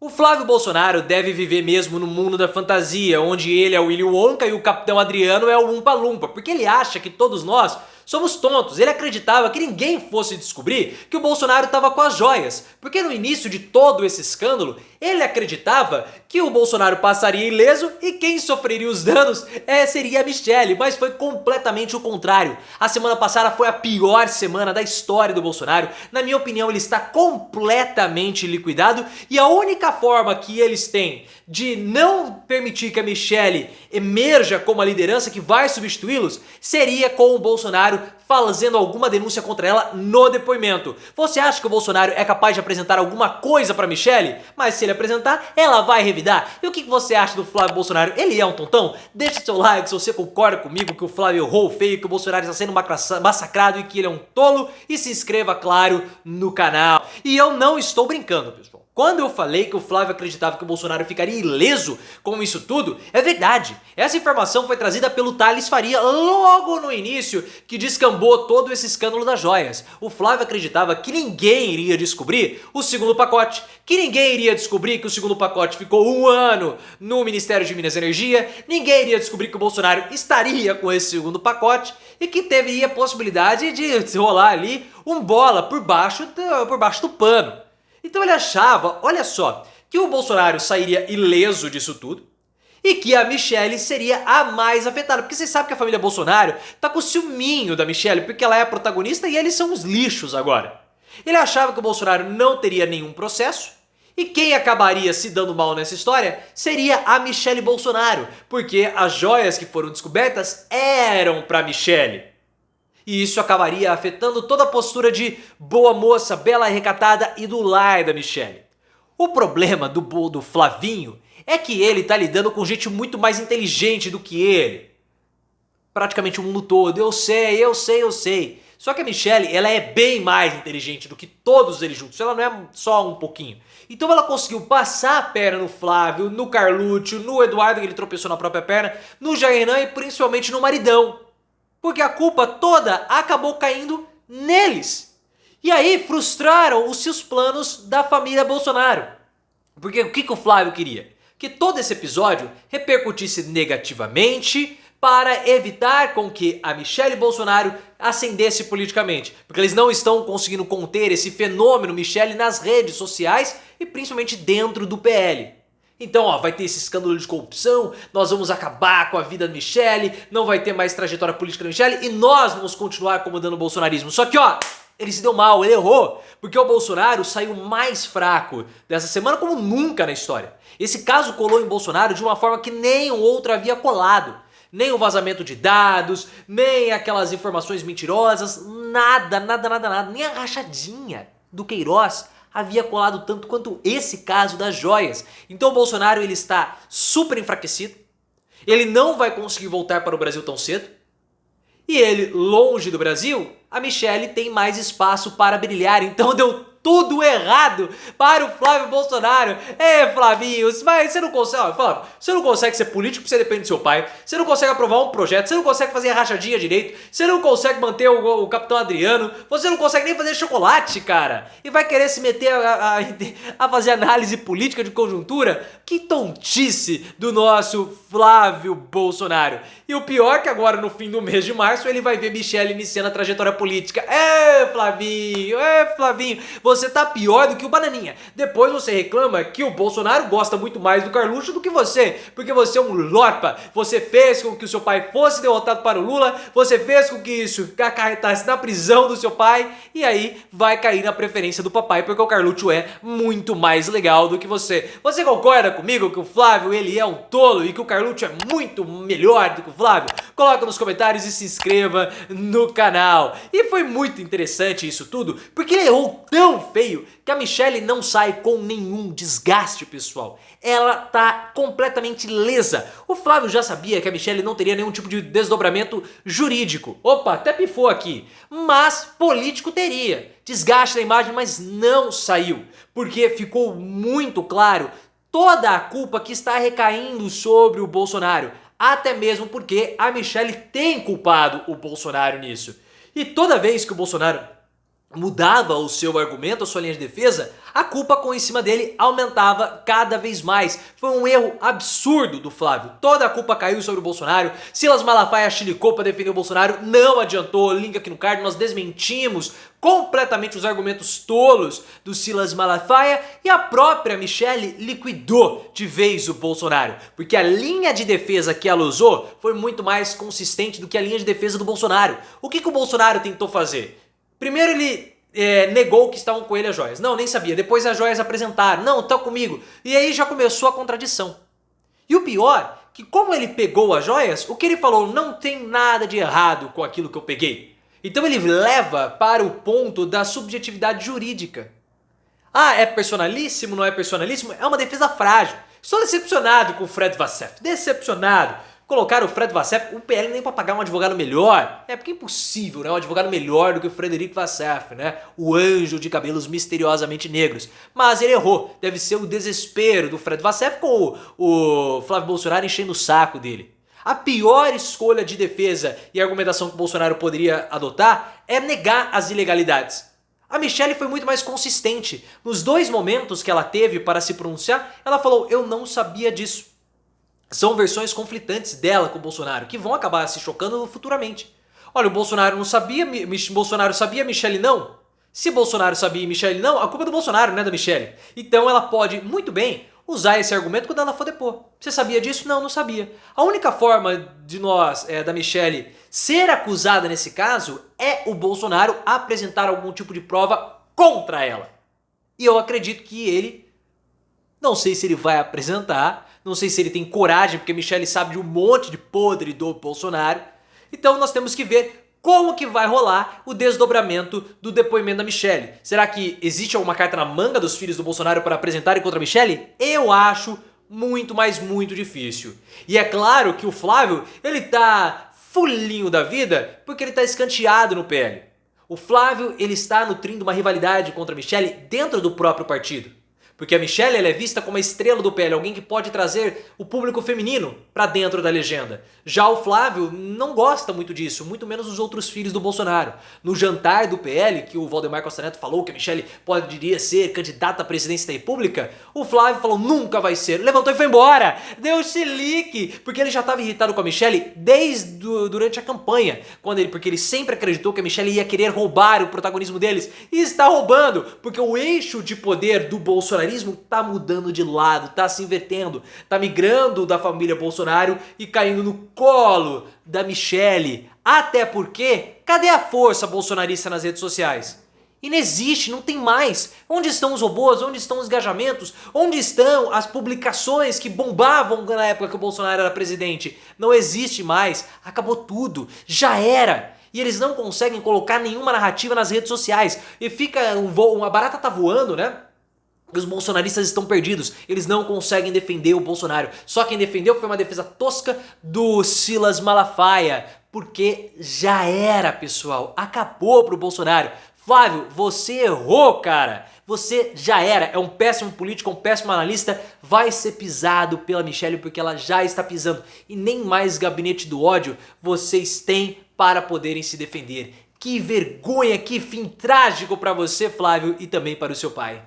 O Flávio Bolsonaro deve viver mesmo no mundo da fantasia, onde ele é o Willy Wonka e o Capitão Adriano é o Oompa Loompa, porque ele acha que todos nós somos tontos. Ele acreditava que ninguém fosse descobrir que o Bolsonaro estava com as joias, porque no início de todo esse escândalo, ele acreditava que o Bolsonaro passaria ileso e quem sofreria os danos seria a Michelle, mas foi completamente o contrário. A semana passada foi a pior semana da história do Bolsonaro. Na minha opinião, ele está completamente liquidado e a única forma que eles têm de não permitir que a Michelle emerja como a liderança que vai substituí-los seria com o Bolsonaro fazendo alguma denúncia contra ela no depoimento. Você acha que o Bolsonaro é capaz de apresentar alguma coisa pra Michelle? Mas se ele apresentar, ela vai revidar. E o que você acha do Flávio Bolsonaro? Ele é um tontão? Deixe seu like se você concorda comigo que o Flávio errou feio, que o Bolsonaro está sendo massacrado e que ele é um tolo. E se inscreva, claro, no canal. E eu não estou brincando, pessoal. Quando eu falei que o Flávio acreditava que o Bolsonaro ficaria ileso com isso tudo, é verdade. Essa informação foi trazida pelo Thales Faria logo no início, que descambou todo esse escândalo das joias. O Flávio acreditava que ninguém iria descobrir o segundo pacote, que ninguém iria descobrir que o segundo pacote ficou 1 ano no Ministério de Minas e Energia, ninguém iria descobrir que o Bolsonaro estaria com esse segundo pacote e que teria a possibilidade de rolar ali um bola por baixo do pano. Então ele achava, olha só, que o Bolsonaro sairia ileso disso tudo e que a Michelle seria a mais afetada. Porque você sabe que a família Bolsonaro tá com ciúminho da Michelle porque ela é a protagonista e eles são os lixos agora. Ele achava que o Bolsonaro não teria nenhum processo e quem acabaria se dando mal nessa história seria a Michelle Bolsonaro, porque as joias que foram descobertas eram para Michelle. E isso acabaria afetando toda a postura de boa moça, bela e recatada e do lar da Michelle. O problema do Flavinho é que ele tá lidando com gente muito mais inteligente do que ele. Praticamente o mundo todo, eu sei. Só que a Michelle, ela é bem mais inteligente do que todos eles juntos, ela não é só um pouquinho. Então ela conseguiu passar a perna no Flávio, no Carluccio, no Eduardo, que ele tropeçou na própria perna, no Jair Renan e principalmente no maridão. Porque a culpa toda acabou caindo neles. E aí frustraram os seus planos da família Bolsonaro. Porque o que o Flávio queria? Que todo esse episódio repercutisse negativamente para evitar com que a Michelle Bolsonaro ascendesse politicamente. Porque eles não estão conseguindo conter esse fenômeno Michelle nas redes sociais e principalmente dentro do PL. Então, ó, vai ter esse escândalo de corrupção, nós vamos acabar com a vida da Michelle, não vai ter mais trajetória política da Michelle e nós vamos continuar comandando o bolsonarismo. Só que, ó, ele se deu mal, ele errou, porque o Bolsonaro saiu mais fraco dessa semana como nunca na história. Esse caso colou em Bolsonaro de uma forma que nenhum outro havia colado. Nem o vazamento de dados, nem aquelas informações mentirosas, nada, nem a rachadinha do Queiroz havia colado tanto quanto esse caso das joias. Então o Bolsonaro ele está super enfraquecido, ele não vai conseguir voltar para o Brasil tão cedo, e ele, longe do Brasil, a Michelle tem mais espaço para brilhar, então deu tudo errado para o Flávio Bolsonaro. Flavinho, mas você não consegue, ó, Flávio, você não consegue ser político porque você depende do seu pai, você não consegue aprovar um projeto, você não consegue fazer a rachadinha direito, você não consegue manter o Capitão Adriano, você não consegue nem fazer chocolate, cara, e vai querer se meter a fazer análise política de conjuntura? Que tontice do nosso Flávio Bolsonaro. E o pior é que agora no fim do mês de março ele vai ver Michelle iniciando a trajetória política. Flavinho, você tá pior do que o Bananinha. Depois você reclama que o Bolsonaro gosta muito mais do Carluccio do que você, porque você é um lorpa. Você fez com que o seu pai fosse derrotado para o Lula, você fez com que isso acarretasse na prisão do seu pai, e aí vai cair na preferência do papai, porque o Carluccio é muito mais legal do que você. Você concorda comigo que o Flávio ele é um tolo e que o Carluccio é muito melhor do que o Flávio? Coloca nos comentários e se inscreva no canal. E foi muito interessante isso tudo, porque ele errou tão feio que a Michelle não sai com nenhum desgaste, pessoal. Ela tá completamente lesa. O Flávio já sabia que a Michelle não teria nenhum tipo de desdobramento jurídico. Opa, até pifou aqui. Mas político teria. Desgaste da imagem, mas não saiu. Porque ficou muito claro toda a culpa que está recaindo sobre o Bolsonaro. Até mesmo porque a Michelle tem culpado o Bolsonaro nisso. E toda vez que o Bolsonaro mudava o seu argumento, a sua linha de defesa, a culpa com em cima dele aumentava cada vez mais. Foi um erro absurdo do Flávio. Toda a culpa caiu sobre o Bolsonaro. Silas Malafaia chilicou para defender o Bolsonaro, não adiantou. Link aqui no card, nós desmentimos completamente os argumentos tolos do Silas Malafaia e a própria Michelle liquidou de vez o Bolsonaro, porque a linha de defesa que ela usou foi muito mais consistente do que a linha de defesa do Bolsonaro. O que o Bolsonaro tentou fazer? Primeiro ele negou que estavam com ele as joias. Não, nem sabia. Depois as joias apresentaram. Não, estão comigo. E aí já começou a contradição. E o pior, que como ele pegou as joias, o que ele falou, não tem nada de errado com aquilo que eu peguei. Então ele leva para o ponto da subjetividade jurídica. Ah, é personalíssimo, não é personalíssimo? É uma defesa frágil. Estou decepcionado com o Fred Vassef. Decepcionado. Colocaram o Fred Vassef, o PL nem para pagar um advogado melhor. É porque é impossível, né? Um advogado melhor do que o Frederico Vassef, né? O anjo de cabelos misteriosamente negros. Mas ele errou. Deve ser o desespero do Fred Vassef com o Flávio Bolsonaro enchendo o saco dele. A pior escolha de defesa e argumentação que o Bolsonaro poderia adotar é negar as ilegalidades. A Michelle foi muito mais consistente. Nos dois momentos que ela teve para se pronunciar, ela falou, eu não sabia disso. São versões conflitantes dela com o Bolsonaro, que vão acabar se chocando futuramente. Olha, o Bolsonaro não sabia, Bolsonaro sabia, Michelle não. Se Bolsonaro sabia e Michelle não, a culpa é do Bolsonaro, não é da Michelle. Então ela pode, muito bem, usar esse argumento quando ela for depor. Você sabia disso? Não, não sabia. A única forma de nós, da Michelle, ser acusada nesse caso é o Bolsonaro apresentar algum tipo de prova contra ela. E eu acredito que ele, não sei se ele vai apresentar, não sei se ele tem coragem, porque a Michelle sabe de um monte de podre do Bolsonaro. Então nós temos que ver como que vai rolar o desdobramento do depoimento da Michelle. Será que existe alguma carta na manga dos filhos do Bolsonaro para apresentarem contra a Michelle? Eu acho muito, mas muito difícil. E é claro que o Flávio, ele tá fulinho da vida porque ele tá escanteado no PL. O Flávio, ele está nutrindo uma rivalidade contra a Michelle dentro do próprio partido. Porque a Michelle ela é vista como a estrela do PL, alguém que pode trazer o público feminino para dentro da legenda. Já o Flávio não gosta muito disso, muito menos os outros filhos do Bolsonaro. No jantar do PL, que o Valdemar Costa Neto falou que a Michelle poderia ser candidata à presidência da República, o Flávio falou nunca vai ser, levantou e foi embora, deu chilique, porque ele já estava irritado com a Michelle durante a campanha, porque ele sempre acreditou que a Michelle ia querer roubar o protagonismo deles, e está roubando, porque o eixo de poder do Bolsonaro tá mudando de lado, tá se invertendo, tá migrando da família Bolsonaro e caindo no colo da Michelle. Até porque, cadê a força bolsonarista nas redes sociais? E não existe, não tem mais. Onde estão os robôs? Onde estão os engajamentos? Onde estão as publicações que bombavam na época que o Bolsonaro era presidente? Não existe mais, acabou tudo, já era. E eles não conseguem colocar nenhuma narrativa nas redes sociais. E fica uma barata tá voando, né? Os bolsonaristas estão perdidos, eles não conseguem defender o Bolsonaro. Só quem defendeu foi uma defesa tosca do Silas Malafaia, porque já era, pessoal, acabou pro Bolsonaro. Flávio, você errou, cara. Você já era, é um péssimo político, um péssimo analista, vai ser pisado pela Michelle porque ela já está pisando. E nem mais gabinete do ódio vocês têm para poderem se defender. Que vergonha, que fim trágico para você, Flávio, e também para o seu pai.